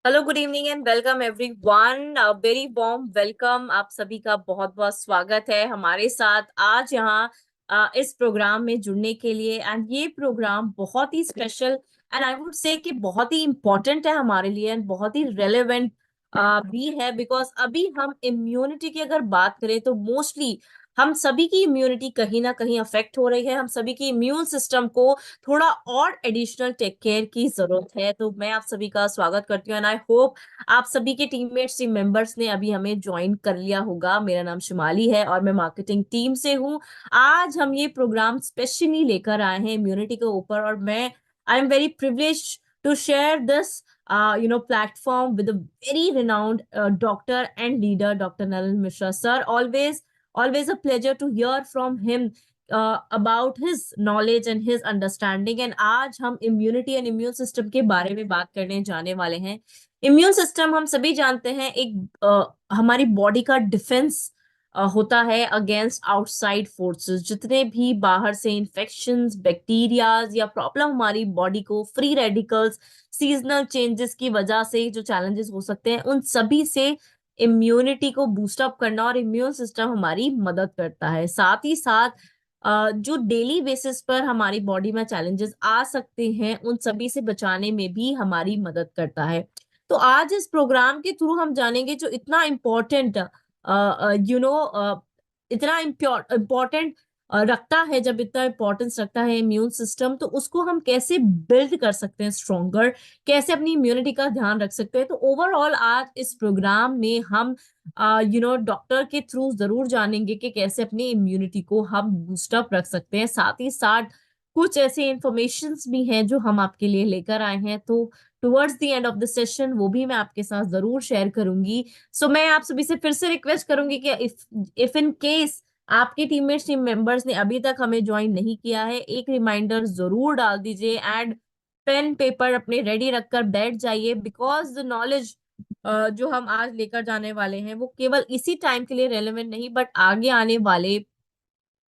Hello, good evening and welcome everyone. Very warm welcome. आप सभी का बहुत बहुत स्वागत है हमारे साथ आज यहाँ इस प्रोग्राम में जुड़ने के लिए। एंड ये प्रोग्राम बहुत ही special and I would say कि बहुत ही इम्पोर्टेंट है हमारे लिए एंड बहुत ही रेलेवेंट भी है। बिकॉज अभी हम इम्यूनिटी की अगर बात करें तो मोस्टली हम सभी की इम्यूनिटी कहीं ना कहीं अफेक्ट हो रही है। हम सभी की इम्यून सिस्टम को थोड़ा और एडिशनल टेक केयर की जरूरत है। तो मैं आप सभी का स्वागत करती हूँ एंड आई होप आप सभी के टीममेट्स टीम मेंबर्स ने अभी हमें ज्वाइन कर लिया होगा। मेरा नाम शिमाली है और मैं मार्केटिंग टीम से हूँ। आज हम ये प्रोग्राम स्पेशली लेकर आए हैं इम्यूनिटी के ऊपर और मैं I am very privileged to share this platform with a very renowned doctor and leader, Dr. Nalin Mishra. Sir, always a pleasure to hear from him about his knowledge and his understanding. And आज हम immunity and immune system के बारे में बात करने जाने वाले हैं। इम्यून सिस्टम हम सभी जानते हैं एक हमारी बॉडी का डिफेंस होता है अगेंस्ट आउटसाइड फोर्सेस। जितने भी बाहर से इंफेक्शंस, बैक्टीरियाज या प्रॉब्लम हमारी बॉडी को, फ्री रेडिकल्स, सीजनल चेंजेस की वजह से जो चैलेंजेस हो सकते हैं, उन सभी से इम्यूनिटी को बूस्ट अप करना और इम्यून सिस्टम हमारी मदद करता है। साथ ही साथ जो डेली बेसिस पर हमारी बॉडी में चैलेंजेस आ सकते हैं, उन सभी से बचाने में भी हमारी मदद करता है। तो आज इस प्रोग्राम के थ्रू हम जानेंगे जो इतना इम्पोर्टेंट इतना इम्पोर्टेंट रखता है, जब इतना इम्पोर्टेंस रखता है इम्यून सिस्टम, तो उसको हम कैसे बिल्ड कर सकते हैं स्ट्रोंगर, कैसे अपनी इम्यूनिटी का ध्यान रख सकते हैं। तो ओवरऑल आज इस प्रोग्राम में हम डॉक्टर के थ्रू जरूर जानेंगे कि कैसे अपनी इम्यूनिटी को हम बूस्टअप रख सकते हैं। साथ ही साथ कुछ ऐसे इंफॉर्मेशन भी हैं जो हम आपके लिए लेकर आए हैं, तो towards the end of the session वो भी मैं आपके साथ जरूर शेयर करूंगी। सो मैं आप सभी से फिर से रिक्वेस्ट करूंगी कि इफ इन केस आपके टीममेट्स टीम मेंबर्स ने अभी तक हमें ज्वाइन नहीं किया है, एक रिमाइंडर जरूर डाल दीजिए एंड पेन पेपर अपने रेडी रखकर बैठ जाइए। बिकॉज द नॉलेज जो हम आज लेकर जाने वाले हैं वो केवल इसी टाइम के लिए रेलेवेंट नहीं, बट आगे आने वाले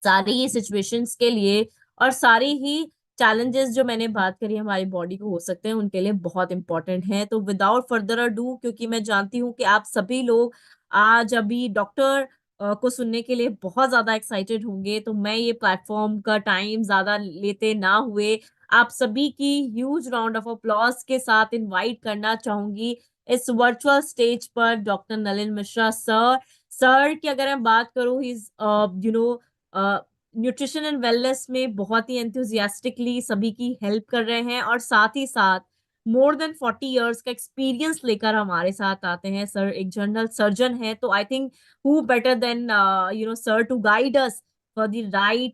सारी ही सिचुएशंस के लिए और सारी ही चैलेंजेस जो मैंने बात करी हमारी बॉडी को हो सकते हैं, उनके लिए बहुत इंपॉर्टेंट है। तो विदाउट फर्दर अडू, क्योंकि मैं जानती हूँ कि आप सभी लोग आज अभी डॉक्टर को सुनने के लिए बहुत ज्यादा एक्साइटेड होंगे, तो मैं ये प्लेटफॉर्म का टाइम ज्यादा लेते ना हुए आप सभी की ह्यूज राउंड ऑफ अप्लॉज के साथ इनवाइट करना चाहूंगी इस वर्चुअल स्टेज पर doctor Nalin Mishra sir. Sir की अगर मैं बात करूँ, इज न्यूट्रिशन एंड वेलनेस में बहुत ही एंथुजियास्टिकली सभी की हेल्प कर रहे हैं और साथ ही साथ मोर देन 40 इयर्स का एक्सपीरियंस लेकर हमारे साथ आते हैं। सर एक जनरल सर्जन है, तो I think who better than sir to guide us for the right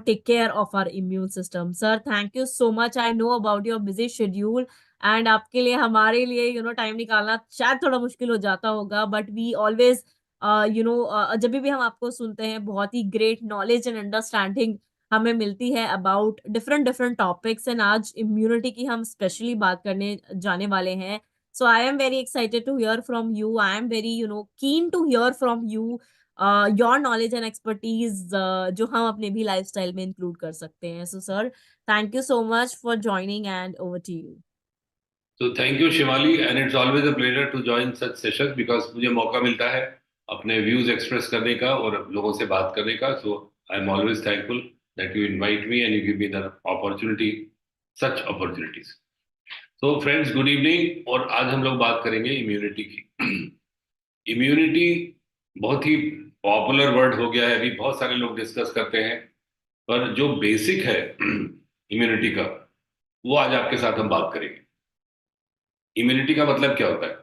take care of our immune system. Sir, thank you so much. I know about your busy schedule and आपके लिए हमारे लिए time निकालना शायद थोड़ा मुश्किल हो जाता होगा, बट वी ऑलवेज जब भी हम आपको सुनते हैं बहुत ही ग्रेट नॉलेज एंड अंडरस्टैंडिंग हमें मिलती है about different different topics. And आज इम्यूनिटी की हम स्पेशली बात करने जाने वाले हैं। So I am very excited to hear from you. I am very keen to hear from you your knowledge and expertise जो हम अपने भी लाइफस्टाइल में इंक्लूड कर सकते हैं। So sir, thank you so much for joining and over to you. तो thank you Shivali and it's always a pleasure to join such session because मुझे मौका मिलता है अपने व्यूज एक्सप्रेस करने का और लोगों से बात करने का। So I am always thankful that you invite me and you give me the opportunity, such opportunities. तो फ्रेंड्स, गुड इवनिंग। और आज हम लोग बात करेंगे इम्यूनिटी की। इम्यूनिटी बहुत ही पॉपुलर वर्ड हो गया है, अभी बहुत सारे लोग डिस्कस करते हैं, पर जो बेसिक है इम्यूनिटी का, वो आज आपके साथ हम बात करेंगे। इम्यूनिटी का मतलब क्या होता है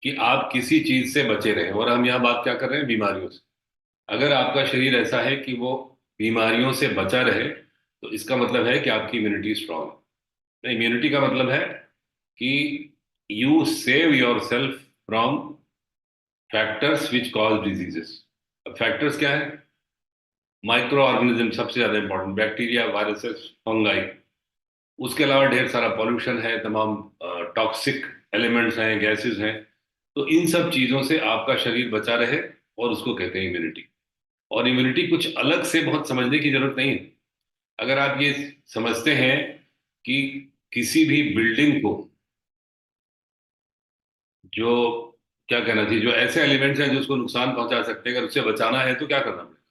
कि आप किसी चीज से बचे रहें, और हम यहाँ बात क्या कर रहे हैं, बीमारियों से। अगर आपका शरीर ऐसा है कि वो बीमारियों से बचा रहे, तो इसका मतलब है कि आपकी इम्यूनिटी स्ट्रांग है। इम्यूनिटी का मतलब है कि you save your self from factors which cause diseases. अब फैक्टर्स क्या है? माइक्रो ऑर्गेनिज्म सबसे ज्यादा इंपॉर्टेंट, बैक्टीरिया, वायरसेस, फंगाई। उसके अलावा ढेर सारा पॉल्यूशन है, तमाम टॉक्सिक एलिमेंट्स हैं, गैसेस हैं। तो इन सब चीजों से आपका शरीर बचा रहे, और उसको कहते हैं इम्यूनिटी। और इम्यूनिटी कुछ अलग से बहुत समझने की जरूरत नहीं है। अगर आप ये समझते हैं कि किसी भी बिल्डिंग को जो क्या कहना चाहिए, जो ऐसे एलिमेंट्स हैं जो उसको नुकसान पहुंचा सकते हैं, अगर उससे बचाना है तो क्या करना पड़ेगा?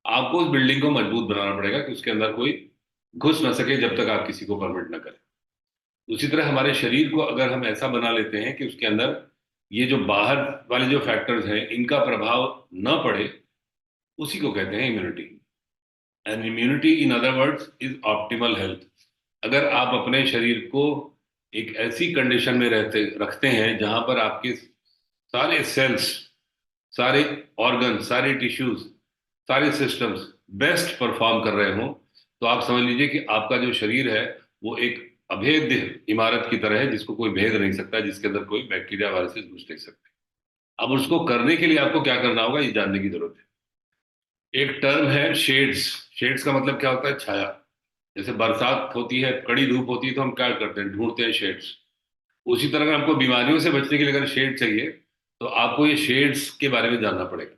आपको उस बिल्डिंग को मजबूत बनाना पड़ेगा कि उसके अंदर कोई घुस ना सके जब तक आप किसी को परमिट ना करें। उसी तरह हमारे शरीर को अगर हम ऐसा बना लेते हैं कि उसके अंदर ये जो बाहर वाले जो फैक्टर्स हैं इनका प्रभाव न पड़े, उसी को कहते हैं immunity. And immunity in other words is optimal health. अगर आप अपने शरीर को एक ऐसी कंडीशन में रहते रखते हैं जहां पर आपके सारे सेल्स, सारे ऑर्गन, सारे टिश्यूज, सारे सिस्टम्स बेस्ट परफॉर्म कर रहे हो, तो आप समझ लीजिए कि आपका जो शरीर है वो एक अभेद्य इमारत की तरह है जिसको कोई भेद नहीं सकता, जिसके अंदर कोई बैक्टीरिया वायरसेस घुस नहीं सकते। अब उसको करने के लिए आपको क्या करना होगा ये जानने की जरूरत है। एक टर्म है शेड्स। शेड्स का मतलब क्या होता है? छाया। जैसे बरसात होती है, कड़ी धूप होती है, तो हम क्या करते हैं? ढूंढते हैं शेड्स। उसी तरह अगर हमको बीमारियों से बचने के लिए अगर शेड चाहिए, तो आपको ये शेड्स के बारे में जानना पड़ेगा।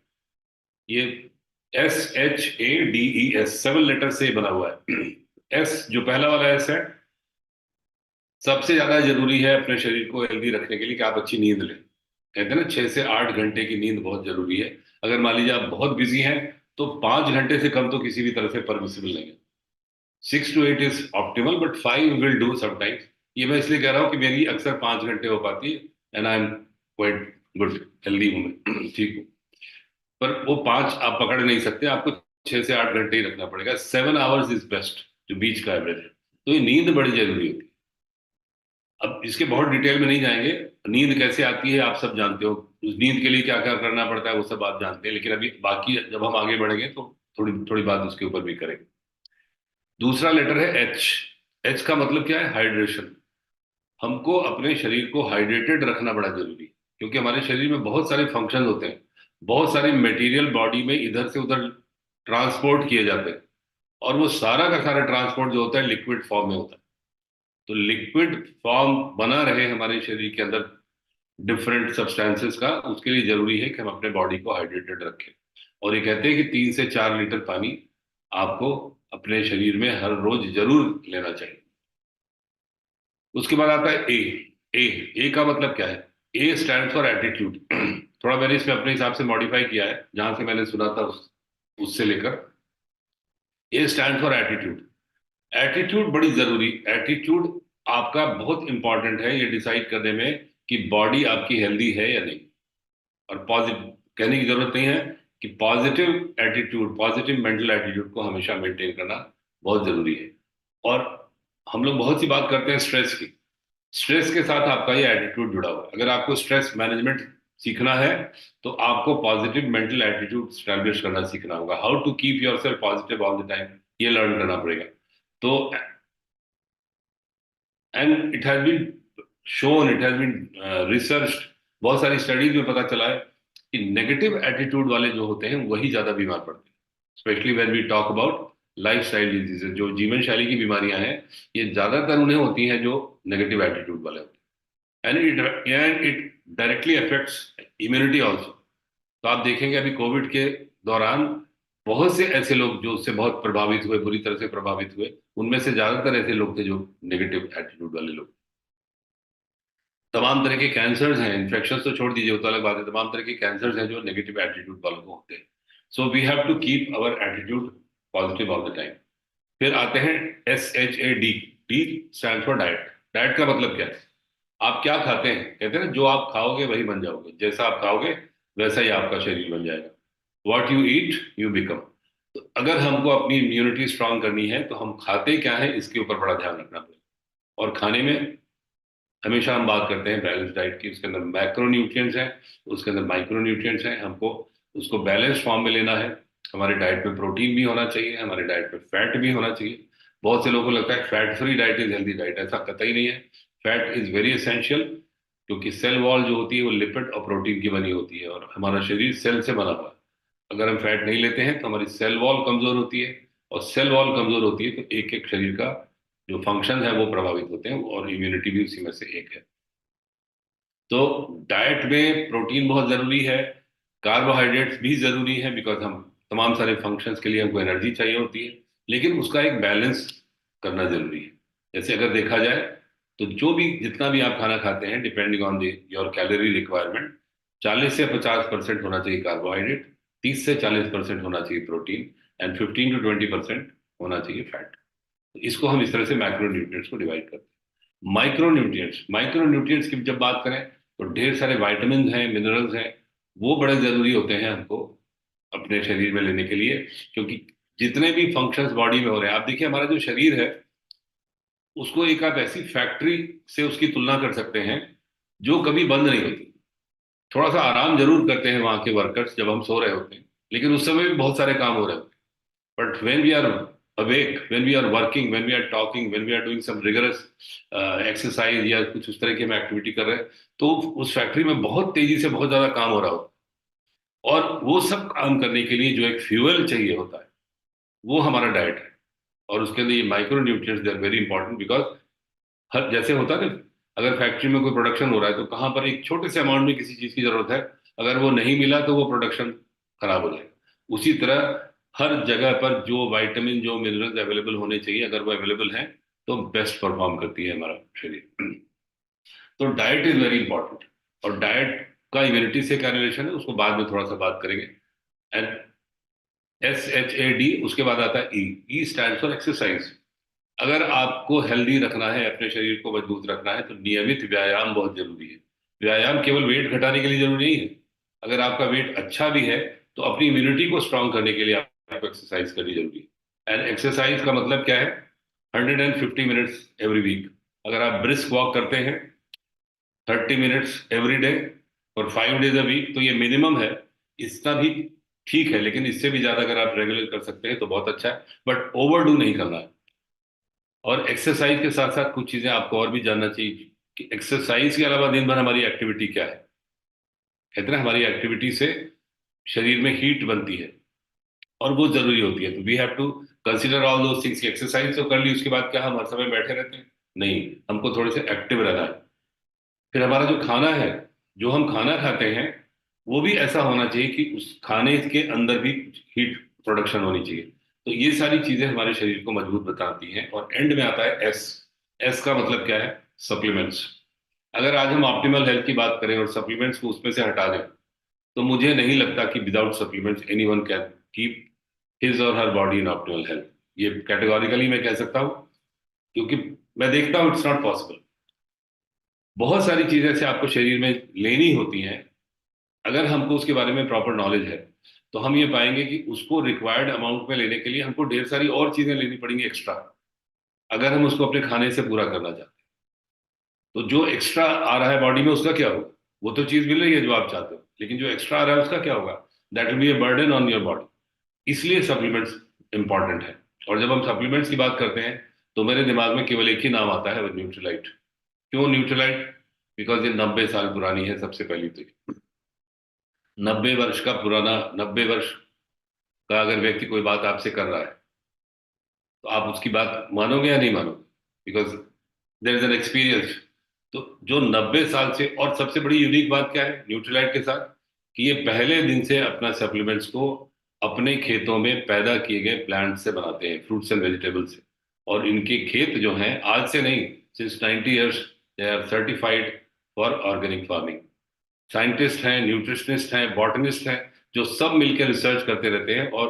ये SHADES 7 लेटर से बना हुआ है। एस जो पहला वाला एस है, सबसे ज्यादा जरूरी है अपने शरीर को हेल्दी रखने के लिए कि आप अच्छी नींद लें। कहते हैं ना, 6 से 8 घंटे की नींद बहुत जरूरी है। अगर मान लीजिए आप बहुत बिजी हैं तो 5 घंटे से कम तो किसी भी तरह से परमिसिबल नहीं है। 6 to 8 is optimal, but 5 will do sometimes. ये मैं इसलिए कह रहा हूँ कि मेरी अक्सर 5 घंटे हो पाती है, and I am quite good, healthy हूँ मैं, ठीक हूँ। पर वो 5 आप पकड़ नहीं सकते, आपको 6 से 8 घंटे ही रखना पड़ेगा। 7 आवर्स इज बेस्ट, जो बीच का एवरेज है। तो ये नींद बड़ी जरूरी होती है। अब इसके बहुत डिटेल में नहीं जाएंगे। नींद कैसे आती है आप सब जानते हो, उस नींद के लिए क्या क्या करना पड़ता है वो सब आप जानते हैं, लेकिन अभी बाकी जब हम आगे बढ़ेंगे तो थोड़ी थोड़ी बात उसके ऊपर भी करेंगे। दूसरा लेटर है एच। एच का मतलब क्या है? हाइड्रेशन। हमको अपने शरीर को हाइड्रेटेड रखना बड़ा जरूरी है, क्योंकि हमारे शरीर में बहुत सारे फंक्शन होते हैं। बहुत सारे मटेरियल बॉडी में इधर से उधर ट्रांसपोर्ट किए जाते हैं, और वो सारा का सारा ट्रांसपोर्ट जो होता है लिक्विड फॉर्म में होता है। तो लिक्विड फॉर्म बना रहे हमारे शरीर के अंदर डिफरेंट सब्सटेंसेस का, उसके लिए जरूरी है कि हम अपने बॉडी को हाइड्रेटेड रखें। और ये कहते हैं कि 3 से 4 लीटर पानी आपको अपने शरीर में हर रोज जरूर लेना चाहिए। उसके बाद आता है ए। ए ए का मतलब क्या है? ए स्टैंड फॉर एटीट्यूड। थोड़ा मैंने इसमें अपने हिसाब से मॉडिफाई किया है, जहां से मैंने सुना था उससे लेकर। ए स्टैंड फॉर एटीट्यूड। एटीट्यूड बड़ी जरूरी। एटीट्यूड आपका बहुत इंपॉर्टेंट है ये डिसाइड करने में कि बॉडी आपकी हेल्दी है या नहीं। और पॉजिटिव कहने की जरूरत नहीं है कि positive attitude, positive mental attitude को हमेशा मेंटेन करना बहुत जरूरी है। और हम लोग बहुत सी बात करते हैं स्ट्रेस की। स्ट्रेस के साथ आपका ये एटीट्यूड जुड़ा हुआ है। अगर आपको स्ट्रेस मैनेजमेंट सीखना है तो आपको पॉजिटिव मेंटल एटीट्यूड स्टैब्लिश करना सीखना होगा। How to keep yourself positive all the time, ये लर्न करना पड़ेगा। तो and it has been shown, it has been research, बहुत सारी स्टडीज में पता चला है कि नेगेटिव एटीट्यूड वाले जो होते हैं वही ज्यादा बीमार पड़ते हैं। Specially when we talk about lifestyle diseases, जो जीवन शैली की बीमारियां हैं, ये ज्यादातर उन्हें होती हैं जो नेगेटिव एटीट्यूड वाले होते हैं। And it directly affects immunity also. तो आप देखेंगे अभी कोविड के दौरान बहुत से ऐसे लोग जो उससे बहुत प्रभावित हुए, बुरी तरह से प्रभावित हुए, उनमें से ज्यादातर ऐसे लोग थे जो नेगेटिव एटीट्यूड वाले लोग। तमाम तरह के कैंसर्स हैं, इन्फेक्शन तो छोड़ दीजिए वो तो अलग बात है, तमाम तरह के कैंसर्स हैं जो नेगेटिव एटीट्यूड वालों को होते हैं। So we have to keep our attitude positive all the time. फिर आते हैं SHAD। D stand for diet. Diet का मतलब क्या है? आप क्या खाते हैं? कहते हैं ना, जो आप खाओगे वही बन जाओगे, जैसा आप खाओगे वैसा ही आपका शरीर बन जाएगा। What you eat you become. तो अगर हमको अपनी इम्यूनिटी स्ट्रांग करनी है तो हम खाते क्या है इसके ऊपर बड़ा ध्यान रखना पड़ेगा। और खाने में हमेशा हम बात करते हैं बैलेंस डाइट की। उसके अंदर मैक्रो न्यूट्रिएंट्स हैं, उसके अंदर माइक्रो न्यूट्रिएंट्स हैं। हमको उसको बैलेंस फॉर्म में लेना है। हमारे डाइट में प्रोटीन भी होना चाहिए, हमारे डाइट में फैट भी होना चाहिए। बहुत से लोगों को लगता है fat free diet is healthy diet, ऐसा कतई नहीं है। फैट इज वेरी एसेंशियल, क्योंकि सेल वॉल जो होती है वो लिपिड और प्रोटीन की बनी होती है, और हमारा शरीर सेल से बना हुआ है। अगर हम फैट नहीं लेते हैं तो हमारी सेल वॉल कमजोर होती है, और सेल वॉल कमजोर होती है तो एक एक शरीर का जो फंक्शन है वो प्रभावित होते हैं, और इम्यूनिटी भी उसी में से एक है। तो डाइट में प्रोटीन बहुत जरूरी है, कार्बोहाइड्रेट्स भी जरूरी है, बिकॉज हम तमाम सारे फंक्शंस के लिए हमको एनर्जी चाहिए होती है, लेकिन उसका एक बैलेंस करना जरूरी है। जैसे अगर देखा जाए तो जो भी जितना भी आप खाना खाते हैं depending on the your calorie requirement, 40 से 50% होना चाहिए कार्बोहाइड्रेट, 30 से 40% होना चाहिए प्रोटीन, एंड 15 to 20% होना चाहिए फैट। इसको हम इस तरह से मैक्रो न्यूट्रिएंट्स को डिवाइड करते हैं। माइक्रो न्यूट्रिएंट्स की जब बात करें तो ढेर सारे वाइटामिन हैं, मिनरल्स हैं, वो बड़े जरूरी होते हैं हमको अपने शरीर में लेने के लिए, क्योंकि जितने भी फंक्शंस बॉडी में हो रहे हैं, आप देखिए हमारा जो शरीर है उसको एक आप ऐसी फैक्ट्री से उसकी तुलना कर सकते हैं जो कभी बंद नहीं होती। थोड़ा सा आराम जरूर करते हैं वहां के वर्कर्स जब हम सो रहे होते हैं, लेकिन उस समय भी बहुत सारे काम हो रहे होते हैं। But when we are awake, when we are working, when we are talking, when we are doing some rigorous exercise या कुछ उस तरह की हम एक्टिविटी कर रहे हैं, तो उस फैक्ट्री में बहुत तेजी से बहुत ज्यादा काम हो रहा होता है, और वो सब काम करने के लिए जो एक फ्यूल चाहिए होता है वो हमारा डाइट है। और उसके अंदर ये micro nutrients they are very important, because हर जैसे होता है ना, अगर फैक्ट्री में कोई प्रोडक्शन हो रहा है तो कहाँ पर एक छोटे से अमाउंट में किसी चीज की जरूरत है, अगर वो नहीं मिला तो वो प्रोडक्शन खराब हो जाएगा। उसी तरह हर जगह पर जो वाइटामिन जो मिनरल्स अवेलेबल होने चाहिए, अगर वो अवेलेबल हैं तो बेस्ट परफॉर्म करती है हमारा शरीर। तो डाइट इज वेरी इंपॉर्टेंट, और डाइट का इम्यूनिटी से क्या रिलेशन है उसको बाद में थोड़ा सा बात करेंगे। एंड SHAD, उसके बाद आता है ई स्टैंड फॉर एक्सरसाइज। अगर आपको हेल्दी रखना है, अपने शरीर को मजबूत रखना है, तो नियमित व्यायाम बहुत जरूरी है। व्यायाम केवल वेट घटाने के लिए जरूरी नहीं है, अगर आपका वेट अच्छा भी है तो अपनी इम्यूनिटी को स्ट्रांग करने के लिए आपको एक्सरसाइज करनी जरूरी है। एंड एक्सरसाइज का मतलब क्या है? 150 मिनट्स एवरी वीक। अगर आप ब्रिस्क वॉक करते हैं 30 मिनट्स एवरी डे और 5 डेज अ वीक, तो ये मिनिमम है। इतना भी ठीक है, लेकिन इससे भी ज्यादा अगर आप रेगुलर कर सकते हैं तो बहुत अच्छा है, बट ओवरडू नहीं करना है। और एक्सरसाइज के साथ साथ कुछ चीजें आपको और भी जानना चाहिए कि एक्सरसाइज के अलावा दिन भर हमारी एक्टिविटी क्या है। कहते हैं ना, हमारी एक्टिविटी से शरीर में हीट बनती है और वो जरूरी होती है। तो we have to consider all those things की एक्सरसाइज तो कर ली, उसके बाद क्या हम हर समय बैठे रहते हैं? नहीं, हमको थोड़े से एक्टिव रहना है। फिर हमारा जो खाना है, जो हम खाना खाते हैं, वो भी ऐसा होना चाहिए कि उस खाने के अंदर भी हीट प्रोडक्शन होनी चाहिए। तो ये सारी चीजें हमारे शरीर को मजबूत बताती हैं। और एंड में आता है एस। एस का मतलब क्या है? सप्लीमेंट्स। अगर आज हम ऑप्टिमल हेल्थ की बात करें और सप्लीमेंट्स को उसमें से हटा दें, तो मुझे नहीं लगता कि without supplements anyone can keep his और हर बॉडी इन ऑप्टिमल हेल्थ। ये कैटेगोरिकली मैं कह सकता हूँ, क्योंकि मैं देखता हूँ इट्स नॉट पॉसिबल। बहुत सारी चीजें ऐसे आपको शरीर में लेनी होती हैं, अगर हमको उसके बारे में प्रॉपर नॉलेज है तो हम ये पाएंगे कि उसको रिक्वायर्ड अमाउंट में लेने के लिए हमको ढेर सारी और चीजें लेनी पड़ेंगी एक्स्ट्रा, अगर हम उसको अपने खाने से पूरा करना चाहते हैं। तो जो एक्स्ट्रा आ रहा है बॉडी में उसका क्या होगा? वो तो चीज मिल रही है जो आप चाहते हो, लेकिन जो एक्स्ट्रा आ रहा है उसका क्या होगा? That will be a burden on your body. इसलिए सप्लीमेंट्स इंपॉर्टेंट है। और जब हम सप्लीमेंट्स की बात करते हैं तो मेरे दिमाग में केवल एक ही नाम आता है, वो न्यूट्रीलाइट। क्यों न्यूट्रीलाइट? बिकॉज ये 90 साल पुरानी है सबसे पहली तो। 90 वर्ष का पुराना, 90 वर्ष का अगर व्यक्ति कोई बात आपसे कर रहा है तो आप उसकी बात मानोगे या नहीं मानोगे? Because there is an experience. तो जो 90 साल से, और सबसे बड़ी यूनिक बात क्या है न्यूट्रीलाइट के साथ, कि ये पहले दिन से अपना सप्लीमेंट्स को अपने खेतों में पैदा किए गए प्लांट से बनाते हैं, फ्रूट्स एंड वेजिटेबल्स से। और इनके खेत जो हैं आज से नहीं, since 90 years they are certified for organic farming. Scientist हैं, न्यूट्रिशनिस्ट हैं, बॉटनिस्ट हैं, जो सब मिलकर रिसर्च करते रहते हैं और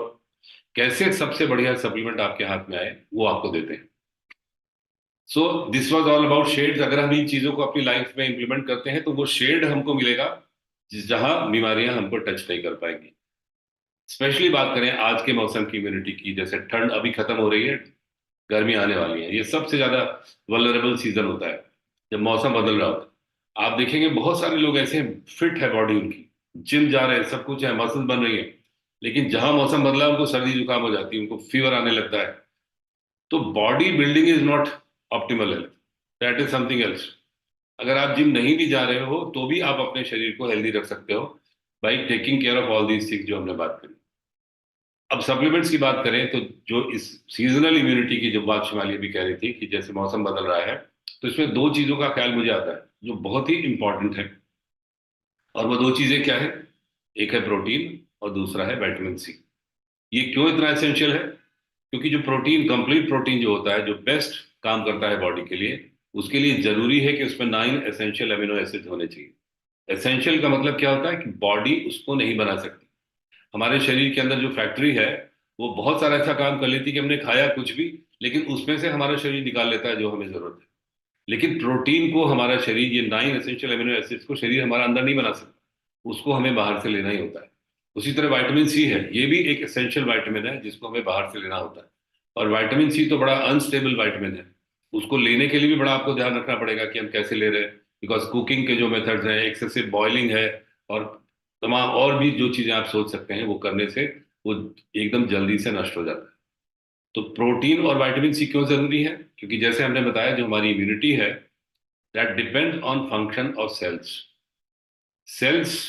कैसे सबसे बढ़िया सप्लीमेंट आपके हाथ में आए वो आपको देते हैं। So this was all about shades. अगर हम इन चीजों को अपनी लाइफ में इंप्लीमेंट करते हैं तो वो शेड हमको मिलेगा जहां बीमारियां हमको टच नहीं कर पाएंगी। स्पेशली बात करें आज के मौसम की इम्यूनिटी की, जैसे ठंड अभी खत्म हो रही है, गर्मी आने वाली है, ये सबसे ज्यादा वल्नरेबल सीजन होता है जब मौसम बदल रहा होता है। आप देखेंगे बहुत सारे लोग ऐसे हैं, फिट है बॉडी उनकी, जिम जा रहे हैं, सब कुछ है, मसल बन रही है, लेकिन जहां मौसम बदला उनको सर्दी जुकाम हो जाती है, उनको फीवर आने लगता है। तो body building is not optimal health, that is something else. अगर आप जिम नहीं भी जा रहे हो तो भी आप अपने शरीर को हेल्दी रख सकते हो by taking care of all these things जो हमने बात करी। अब सप्लीमेंट्स की बात करें तो जो इस सीजनल इम्यूनिटी की जो बात शिवाली भी कह रही थी कि जैसे मौसम बदल रहा है, तो इसमें दो चीजों का ख्याल मुझे आता है जो बहुत ही इंपॉर्टेंट है। और वो दो चीजें क्या है? एक है प्रोटीन और दूसरा है विटामिन सी। ये क्यों इतना एसेंशियल है? क्योंकि जो प्रोटीन, कंप्लीट प्रोटीन जो होता है, जो बेस्ट काम करता है बॉडी के लिए, उसके लिए जरूरी है कि उसमें 9 एसेंशियल अमीनो एसिड होने चाहिए। एसेंशियल का मतलब क्या होता है कि बॉडी उसको नहीं बना सकती। हमारे शरीर के अंदर जो फैक्ट्री है वो बहुत सारा अच्छा काम कर लेती कि हमने खाया कुछ भी, लेकिन उसमें से हमारा शरीर निकाल लेता है जो हमें जरूरत है। लेकिन प्रोटीन को हमारा शरीर, ये 9 एसेंशियल अमीनो एसिड्स को शरीर हमारा अंदर नहीं बना सकता, उसको हमें बाहर से लेना ही होता है। उसी तरह विटामिन सी है, ये भी एक एसेंशियल विटामिन है जिसको हमें बाहर से लेना होता है। और विटामिन सी तो बड़ा अनस्टेबल विटामिन है, उसको लेने के लिए भी बड़ा आपको ध्यान रखना पड़ेगा कि हम कैसे ले रहे हैं, बिकॉज कुकिंग के जो मेथड्स हैं, एक्सेसिव बॉइलिंग है और तमाम और भी जो चीजें आप सोच सकते हैं वो करने से वो एकदम जल्दी से नष्ट हो जाता है। तो प्रोटीन और विटामिन सी क्यों जरूरी है? क्योंकि जैसे हमने बताया, जो हमारी इम्यूनिटी है, that depend on function of cells. Cells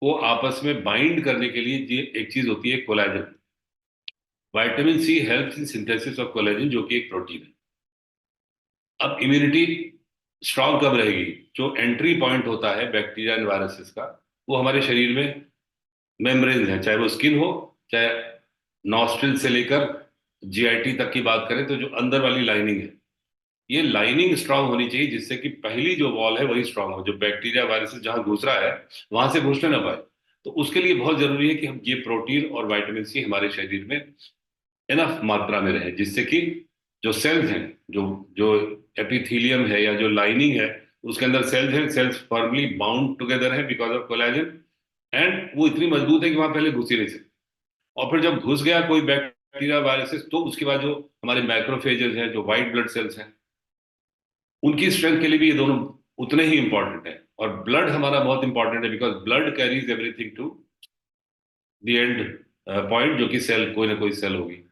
को आपस में बाइंड करने के लिए ये एक चीज होती है, collagen. Vitamin C helps in synthesis of collagen, जो कि एक प्रोटीन है। अब इम्यूनिटी स्ट्रांग कब रहेगी? जो एंट्री पॉइंट होता है बैक्टीरिया एंड वायरसेस का, वो हमारे शरीर में मेम्ब्रेन है, चाहे वो स्किन हो, चाहे नॉस्ट्रिल से लेकर जीआईटी तक की बात करें तो जो अंदर वाली लाइनिंग है, ये लाइनिंग स्ट्रांग होनी चाहिए, जिससे कि पहली जो वॉल है वही स्ट्रांग हो, जो बैक्टीरिया वायरसेस जहां घुस रहा है वहां से घुसने ना पाए। तो उसके लिए बहुत जरूरी है कि हम ये प्रोटीन और विटामिन सी हमारे शरीर में इनफ मात्रा में रहे, जिससे कि जो सेल्स हैं, जो जो एपिथीलियम है या जो लाइनिंग है, उसके अंदर सेल्स हैं, सेल्स फर्मली बाउंड टुगेदर है बिकॉज ऑफ कोलेजन, एंड वो इतनी मजबूत है कि वहां पहले घुस ही नहीं सकती। और फिर जब घुस गया कोई बैक्टीरिया वायरसेस, तो उसके बाद जो हमारे मैक्रोफेजेस हैं, जो व्हाइट ब्लड सेल्स हैं, उनकी स्ट्रेंथ के लिए भी ये दोनों उतने ही इंपॉर्टेंट है। और ब्लड हमारा बहुत इंपॉर्टेंट है, because blood carries everything to the end point, जो कि सेल, कोई ना कोई सेल होगी।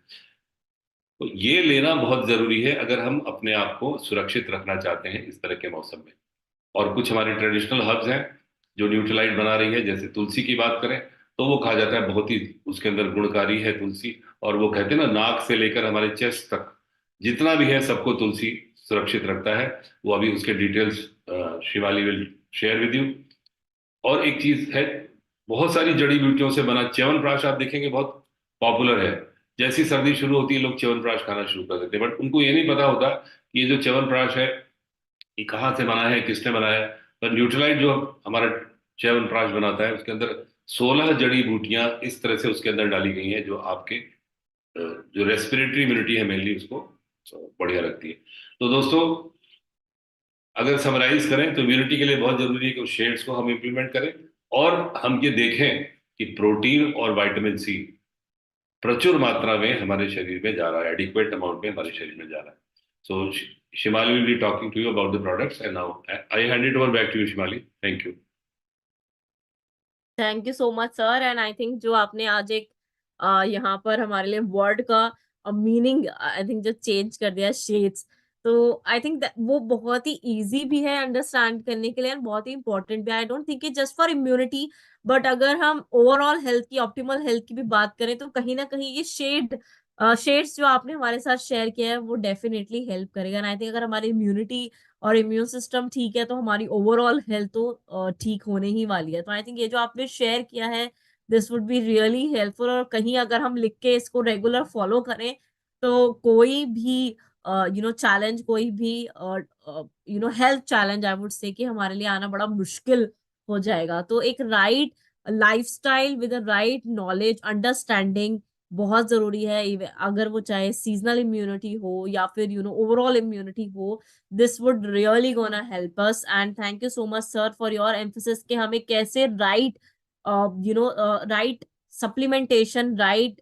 तो ये लेना बहुत जरूरी है अगर हम अपने आप को सुरक्षित रखना चाहते हैं इस तरह के मौसम में। और कुछ हमारे ट्रेडिशनल हर्ब्स हैं जो न्यूट्रलाइट बना रही है, जैसे तुलसी की बात करें तो वो कहा जाता है बहुत ही उसके अंदर गुणकारी है तुलसी। और वो कहते हैं ना, नाक से लेकर हमारे चेस्ट तक जितना भी है सबको तुलसी सुरक्षित रखता है। वो अभी उसके details Shivali will share with you. और एक चीज है, बहुत सारी जड़ी बूटियों से बना च्यवनप्राश आप देखेंगे बहुत पॉपुलर है। जैसी सर्दी शुरू होती है लोग च्यवनप्राश खाना शुरू कर देते हैं, बट उनको ये नहीं पता होता कि ये जो च्यवनप्राश है ये कहाँ से बना है, किसने बनाया है। पर न्यूट्रलाइट जो हमारा च्यवनप्राश बनाता है, उसके अंदर 16 जड़ी बूटियां इस तरह से उसके अंदर डाली गई हैं जो आपके जो रेस्पिरेटरी इम्यूनिटी है मेनली उसको बढ़िया रखती है। तो दोस्तों, अगर समराइज करें तो इम्यूनिटी के लिए बहुत जरूरी है कि उस शेड्स को हम इम्प्लीमेंट करें, और हम ये देखें कि प्रोटीन और विटामिन सी प्रचुर मात्रा में हमारे शरीर में जा रहा है, एडिक्वेट अमाउंट में हमारे शरीर में जा रहा है। So Shimali will be talking to you about the products, and now I hand it over back to you Shimali. Thank you. Thank you so much sir. And I think जो आपने आज एक यहाँ पर हमारे लिए वर्ड का मीनिंग आई थिंक जो चेंज कर दिया, शेड्स, तो आई थिंक वो बहुत ही इजी भी है अंडरस्टैंड करने के लिए और बहुत ही इंपॉर्टेंट भी है। I don't think just for immunity, but अगर हम ओवरऑल हेल्थ की, ऑप्टिमल हेल्थ की भी बात करें तो कहीं ना कहीं ये शेड्स जो आपने हमारे साथ शेयर किया है वो डेफिनेटली हेल्प करेगा। एंड आई थिंक अगर हमारी इम्यूनिटी और इम्यून सिस्टम ठीक है तो हमारी ओवरऑल हेल्थ तो ठीक होने ही वाली है। तो आई थिंक ये जो आपने शेयर किया है, this would be really helpful. और कहीं अगर हम लिख के इसको रेगुलर फॉलो करें तो कोई भी चैलेंज, कोई भी health challenge I would say कि हमारे लिए आना बड़ा मुश्किल हो जाएगा। तो एक right lifestyle with right knowledge, understanding बहुत जरूरी है। अगर वो चाहे सीजनल इम्यूनिटी हो या फिर ओवरऑल इम्यूनिटी हो, this would really gonna help us. And thank you so much sir for your emphasis कि हमें कैसे right supplementation, right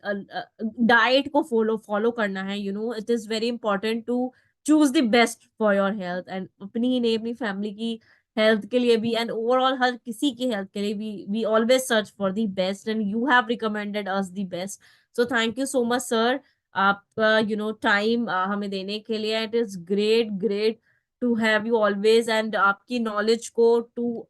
diet को follow करना है। It is very important to choose the best for your health, and अपनी ही नहीं, अपनी family की हेल्थ के लिए भी, एंड ओवरऑल हर किसी की हेल्थ के लिए भी we always search for the best, and you have recommended us the best. So thank you so much sir, आपका टाइम हमें देने के लिए। It is great great to have you always, and आपकी नॉलेज को टू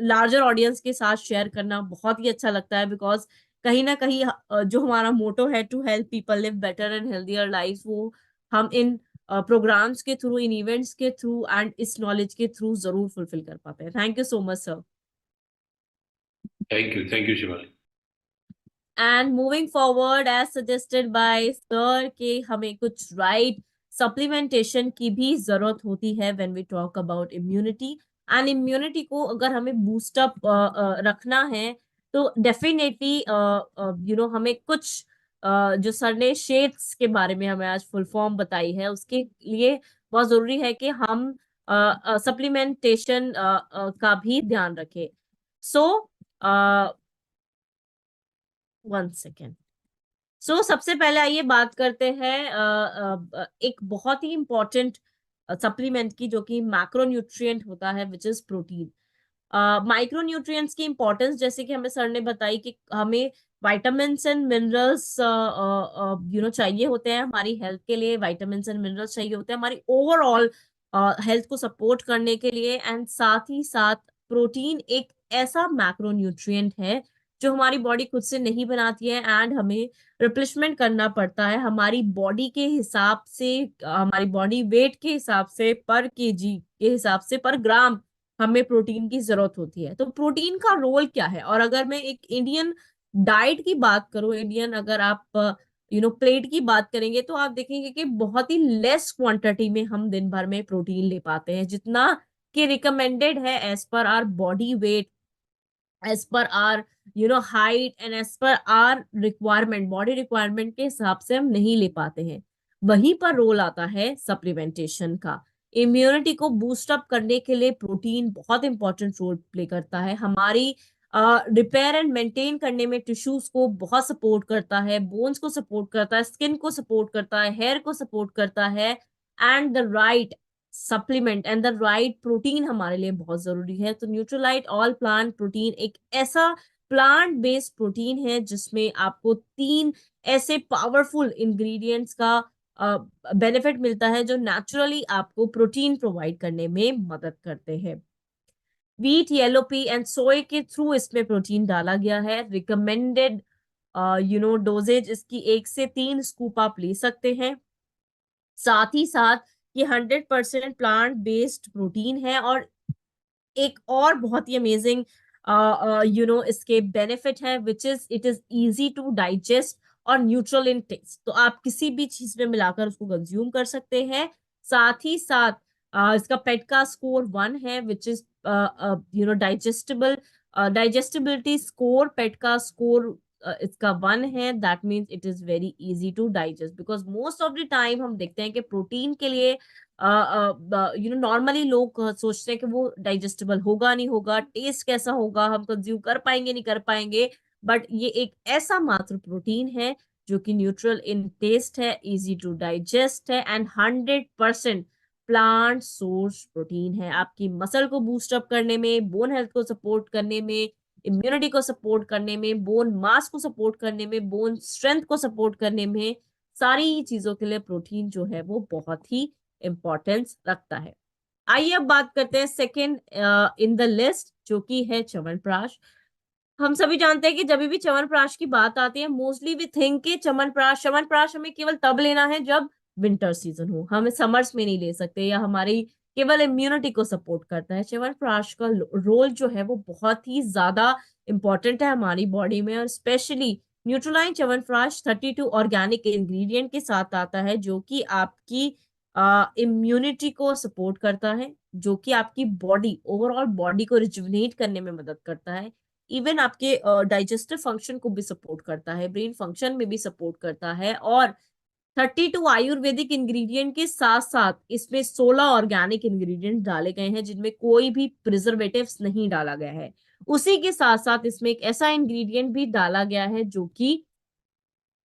लार्जर ऑडियंस के साथ share करना बहुत ही अच्छा लगता है। बिकॉज कहीं ना कहीं जो हमारा मोटो है to help people live better and healthier life, वो हम इन प्रोग्राम्स के थ्रू, इन इवेंट्स के थ्रू एंड इस नॉलेज के थ्रू जरूर फुलफिल कर पाते हैं। Thank you so much sir. Thank you Shivali. And moving forward as suggested by sir, के हमें कुछ राइट सप्लीमेंटेशन की भी जरूरत होती है when we talk about immunity. And immunity को अगर हमें बूस्टअप रखना है तो डेफिनेटली हमें कुछ जो सर ने शेड्स के बारे में हमें आज फुल फॉर्म बताई है, उसके लिए बहुत जरूरी है कि हम सप्लीमेंटेशन का भी ध्यान रखें। सो 1 सेकेंड। सबसे पहले आइए बात करते हैं एक बहुत ही इंपॉर्टेंट सप्लीमेंट की, जो कि मैक्रोन्यूट्रिएंट होता है, विच इज प्रोटीन। माइक्रोन्यूट्रिएंट्स की इंपॉर्टेंस जैसे कि हमें सर ने बताई कि हमें विटामिन्स एंड मिनरल्स चाहिए होते हैं हमारी हेल्थ के लिए। विटामिन्स एंड मिनरल्स चाहिए होते हैं हमारी ओवरऑल हेल्थ को सपोर्ट करने के लिए। एंड साथ ही साथ प्रोटीन एक ऐसा मैक्रोन्यूट्रिएंट है जो हमारी बॉडी खुद से नहीं बनाती है, एंड हमें रिप्लेसमेंट करना पड़ता है हमारी बॉडी के हिसाब से, हमारी बॉडी वेट के हिसाब से, पर केजी के हिसाब से, पर ग्राम हमें प्रोटीन की जरूरत होती है। तो प्रोटीन का रोल क्या है? और अगर मैं एक इंडियन डाइट की बात करूं, इंडियन अगर आप प्लेट की बात करेंगे, तो आप देखेंगे कि बहुत ही लेस क्वांटिटी में हम दिन भर में प्रोटीन ले पाते हैं, जितना कि रिकमेंडेड है as per our body weight, as per our height, and as per our requirement, body requirement के हिसाब से हम नहीं ले पाते हैं। वहीं पर रोल आता है सप्लीमेंटेशन का। इम्यूनिटी को बूस्ट अप करने के लिए प्रोटीन बहुत इंपॉर्टेंट रोल प्ले करता है। हमारी रिपेयर एंड मेंटेन करने में टिश्यूज को बहुत सपोर्ट करता है, बोन्स को सपोर्ट करता है, स्किन को सपोर्ट करता है, हेयर को सपोर्ट करता है। And the right supplement and the right protein हमारे लिए बहुत जरूरी है। तो न्यूट्रोलाइट ऑल प्लांट प्रोटीन एक ऐसा प्लांट बेस्ड प्रोटीन है जिसमें आपको 3 ऐसे पावरफुल इंग्रेडिएंट्स का बेनिफिट मिलता है जो नेचुरली आपको प्रोटीन प्रोवाइड करने में मदद करते हैं। व्हीट, येलो पी एंड सोय के थ्रू इसमें प्रोटीन डाला गया है। रिकमेंडेड डोजेज इसकी 1 से 3 स्कूप आप ले सकते हैं। साथ ही साथ ये 100% प्लांट बेस्ड प्रोटीन है। और एक और बहुत ही अमेजिंग इसके बेनिफिट है, which is it is easy to digest और न्यूट्रल इन टेस्ट। तो आप किसी भी चीज में मिलाकर उसको कंज्यूम कर सकते हैं। साथ ही साथ इसका पेट का स्कोर 1 है, which is digestable, digestibility score पेट का स्कोर इसका 1 है। That means it is very easy to digest, because most of the time हम देखते हैं कि प्रोटीन के लिए नॉर्मली लोग सोचते हैं कि वो डाइजेस्टेबल होगा नहीं होगा, टेस्ट कैसा होगा, हम कंज्यूम कर पाएंगे नहीं कर पाएंगे। बट ये एक ऐसा मात्र प्रोटीन है जो कि न्यूट्रल इन टेस्ट है, इजी टू डाइजेस्ट है, एंड 100% प्लांट सोर्स प्रोटीन है। आपकी मसल को बूस्ट अप करने में, बोन हेल्थ को सपोर्ट करने में, इम्यूनिटी को सपोर्ट करने में, बोन मास को सपोर्ट करने में, बोन स्ट्रेंथ को सपोर्ट करने में, सारी चीजों के लिए प्रोटीन जो है वो बहुत ही इंपॉर्टेंस रखता है। आइए अब बात करते हैं सेकंड इन द लिस्ट, जो कि है च्यवनप्राश। हम सभी जानते हैं कि जब भी च्यवनप्राश की बात आती है, मोस्टली वी थिंक कि च्यवनप्राश हमें केवल तब लेना है जब विंटर सीजन हो, हमें समर्स में नहीं ले सकते, या हमारी केवल इम्यूनिटी को सपोर्ट करता है। च्यवनप्राश का रोल जो है वो बहुत ही ज्यादा इंपॉर्टेंट है हमारी बॉडी में। और स्पेशली न्यूट्रोलाइन च्यवनप्राश 32 ऑर्गेनिक इंग्रेडिएंट के साथ आता है, जो कि आपकी इम्यूनिटी को सपोर्ट करता है, जो कि आपकी बॉडी, ओवरऑल बॉडी को रिजुवनेट करने में मदद करता है। इवन आपके डाइजेस्टिव फंक्शन को भी सपोर्ट करता है, ब्रेन फंक्शन में भी सपोर्ट करता है। और 32 आयुर्वेदिक इंग्रेडिएंट के साथ साथ इसमें 16 ऑर्गेनिक इंग्रेडिएंट डाले गए हैं, जिनमें कोई भी प्रिजर्वेटिव्स नहीं डाला गया है। उसी के साथ साथ इसमें एक ऐसा इंग्रेडिएंट भी डाला गया है जो कि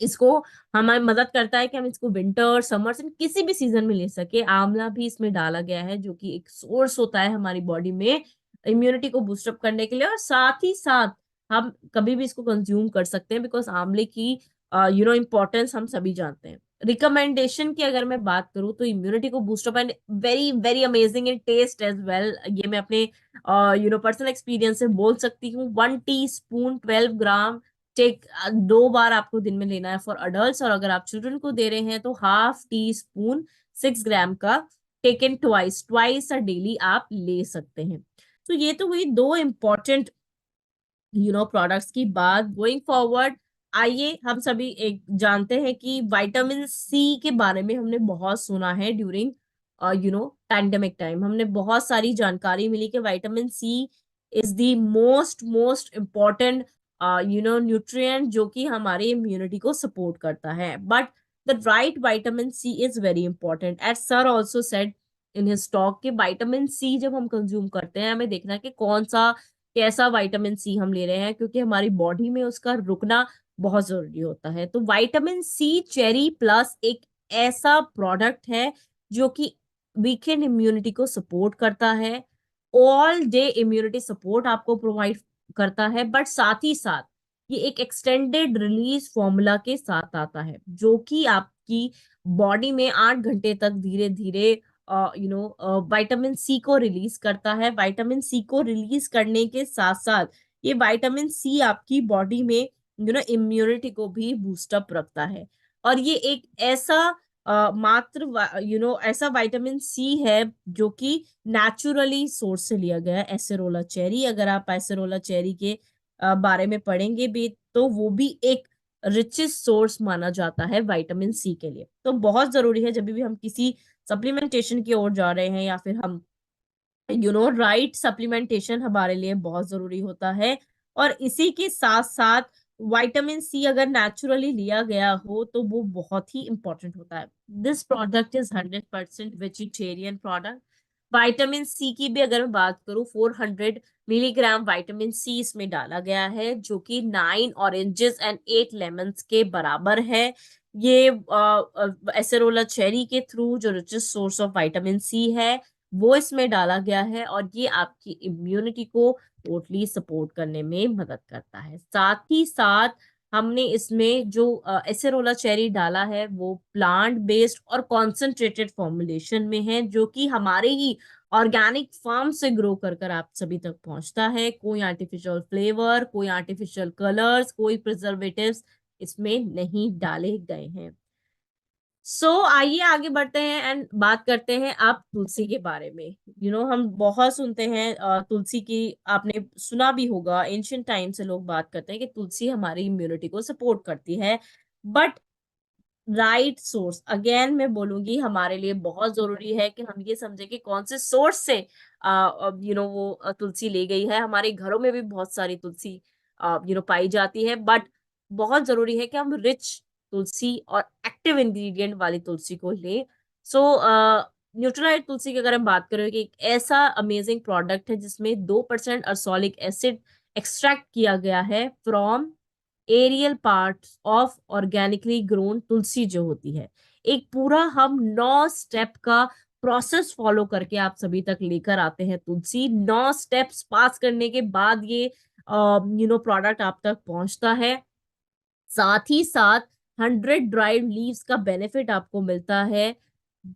इसको हमें मदद करता है कि हम इसको विंटर, समर, किसी भी सीजन में ले सके। आंवला भी इसमें डाला गया है, जो कि एक सोर्स होता है हमारी बॉडी में इम्यूनिटी को बूस्टअप करने के लिए। और साथ ही साथ हम कभी भी इसको कंज्यूम कर सकते हैं, बिकॉज आंवले की इंपॉर्टेंस हम सभी जानते हैं। रिकमेंडेशन की अगर मैं बात करूं तो इम्यूनिटी को boost up and very very amazing in taste as well, ये मैं अपने पर्सनल एक्सपीरियंस से बोल सकती हूँ। 1 टीस्पून 12 ग्राम टेक 2 बार आपको दिन में लेना है फॉर अडल्ट, और अगर आप चिल्ड्रन को दे रहे हैं तो ½ टीस्पून 6 ग्राम का taken twice twice a daily आप ले सकते हैं। तो ये तो हुई 2 इंपॉर्टेंट प्रोडक्ट्स की बात। गोइंग फॉरवर्ड आइए हम सभी एक जानते हैं कि विटामिन सी के बारे में हमने बहुत सुना है ड्यूरिंग पैंडेमिक टाइम। हमने बहुत सारी जानकारी मिली कि vitamin C is the most most important nutrient जो कि हमारी इम्यूनिटी को सपोर्ट करता है। But the right vitamin C is very important, as sir also said in his talk कि विटामिन सी जब हम कंज्यूम करते हैं हमें देखना है कि कौन सा कैसा विटामिन सी हम ले रहे हैं, क्योंकि हमारी बॉडी में उसका रुकना बहुत जरूरी होता है। तो विटामिन सी चेरी प्लस एक ऐसा प्रोडक्ट है जो कि वीकेंड इम्यूनिटी को सपोर्ट करता है, ऑल डे इम्यूनिटी सपोर्ट आपको प्रोवाइड करता है, बट साथ ही साथ ये एक एक्सटेंडेड रिलीज फॉर्मूला के साथ आता है जो कि आपकी बॉडी में 8 घंटे तक धीरे धीरे विटामिन सी को रिलीज करता है। विटामिन सी को रिलीज करने के साथ साथ ये विटामिन सी आपकी बॉडी में इम्यूनिटी को भी बूस्टअप रखता है। और ये एक ऐसा मात्र ऐसा विटामिन सी है जो कि नेचुरली सोर्स से लिया गया है, एसेरोला चेरी। अगर आप एसेरोला चेरी के बारे में पढ़ेंगे भी तो वो भी एक रिचेस्ट सोर्स माना जाता है विटामिन सी के लिए। तो बहुत जरूरी है जब भी हम किसी सप्लीमेंटेशन की ओर जा रहे हैं या फिर हम राइट सप्लीमेंटेशन हमारे लिए बहुत जरूरी होता है। और इसी के साथ साथ विटामिन सी अगर नेचुरली लिया गया हो तो वो बहुत ही इंपॉर्टेंट होता है। This product is 100% vegetarian product. Vitamin C की भी अगर मैं बात करूं 400 मिलीग्राम विटामिन सी इसमें डाला गया है जो कि 9 ऑरेंजेस एंड 8 लेमन्स के बराबर है। ये एसेरोला चेरी के थ्रू जो richest source of vitamin C है वो इसमें डाला गया है, और ये आपकी इम्यूनिटी को टोटली सपोर्ट करने में मदद करता है। साथ ही साथ हमने इसमें जो एसेरोला चेरी डाला है वो प्लांट बेस्ड और कॉन्सेंट्रेटेड फॉर्मुलेशन में है जो कि हमारे ही ऑर्गेनिक फार्म से ग्रो कर कर आप सभी तक पहुंचता है। कोई आर्टिफिशियल फ्लेवर, कोई आर्टिफिशियल कलर्स, कोई प्रिजर्वेटिव्स इसमें नहीं डाले गए हैं। आइए आगे बढ़ते हैं एंड बात करते हैं आप तुलसी के बारे में। हम बहुत सुनते हैं तुलसी की। आपने सुना भी होगा, एंशियंट टाइम से लोग बात करते हैं कि तुलसी हमारी इम्यूनिटी को सपोर्ट करती है। बट राइट सोर्स, अगेन मैं बोलूंगी, हमारे लिए बहुत जरूरी है कि हम ये समझे कि कौन से सोर्स से वो तुलसी ले गई है। हमारे घरों में भी बहुत सारी तुलसी पाई जाती है, बट बहुत जरूरी है कि हम रिच तुलसी और एक्टिव इंग्रेडिएंट वाली तुलसी को ले। सो न्यूट्रलाइट तुलसी की अगर हम बात करें कि एक ऐसा अमेजिंग प्रोडक्ट है जिसमें 2% अर्सोलिक एसिड एक्सट्रैक्ट किया गया है from aerial parts of organically grown tulsi जो होती है। एक पूरा हम 9 स्टेप का प्रोसेस फॉलो करके आप सभी तक लेकर आते हैं तुलसी। 9 स्टेप्स पास करने के बाद ये प्रोडक्ट आप तक पहुंचता है। साथ ही साथ 100 ड्राइड लीव्स का बेनिफिट आपको मिलता है,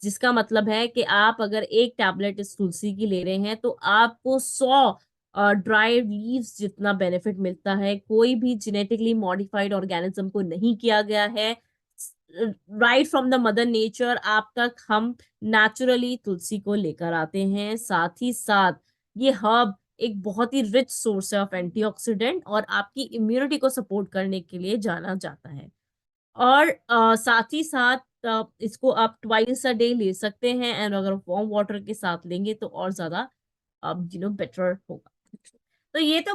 जिसका मतलब है कि आप अगर एक टैबलेट इस तुलसी की ले रहे हैं तो आपको 100 ड्राइड लीव्स जितना बेनिफिट मिलता है। कोई भी जेनेटिकली मॉडिफाइड ऑर्गेनिज्म को नहीं किया गया है, right from the mother nature आप तक हम नेचुरली तुलसी को लेकर आते हैं। साथ ही साथ ये हर्ब एक बहुत ही रिच सोर्स है ऑफ एंटीऑक्सीडेंट और आपकी इम्यूनिटी को सपोर्ट करने के लिए जाना जाता है। और साथ ही साथ इसको आप ट्वाइस अ डे ले सकते हैं, एंड अगर वार्म वाटर के साथ लेंगे तो और ज्यादा बेटर होगा। तो ये तो